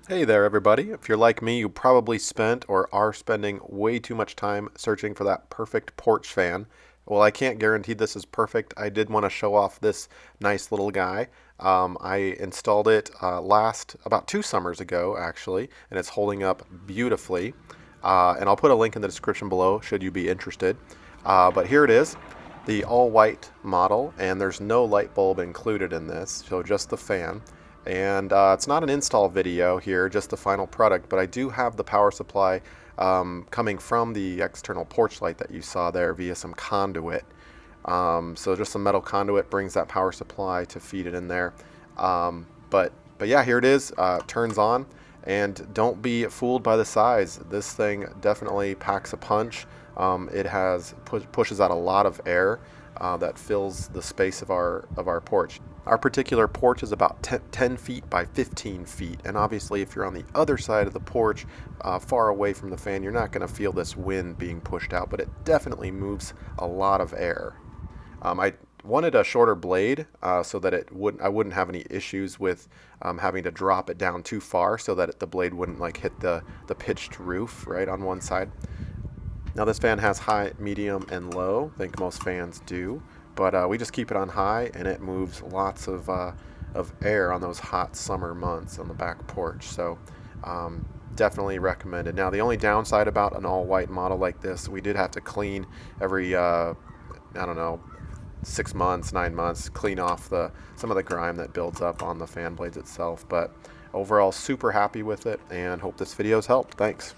Hey there, everybody. If you're like me, you probably spent or are spending way too much time searching for that perfect porch fan. Well, I can't guarantee this is perfect. I did want to show off this nice little guy. I installed it last about 2 summers ago, actually, and it's holding up beautifully. And I'll put a link in the description below should you be interested. But here it is, the all-white model, and there's no light bulb included in this, so just the fan. And it's not an install video here, just the final product, but I do have the power supply coming from the external porch light that you saw there via some conduit. So just some metal conduit brings that power supply to feed it in there. But yeah, here it is. Turns on, and don't be fooled by the size. This thing definitely packs a punch. It has pushes out a lot of air that fills the space of our porch. Our particular porch is about 10 feet by 15 feet, and obviously if you're on the other side of the porch, far away from the fan, you're not going to feel this wind being pushed out, but it definitely moves a lot of air. I wanted a shorter blade so that I wouldn't have any issues with having to drop it down too far so that the blade wouldn't like hit the pitched roof right on one side. Now this fan has high, medium, and low. I think most fans do, but we just keep it on high, and it moves lots of air on those hot summer months on the back porch. So definitely recommended. Now the only downside about an all-white model like this, we did have to clean every I don't know, 6 months, 9 months, clean off some of the grime that builds up on the fan blades itself. But overall, super happy with it, and hope this video's helped. Thanks.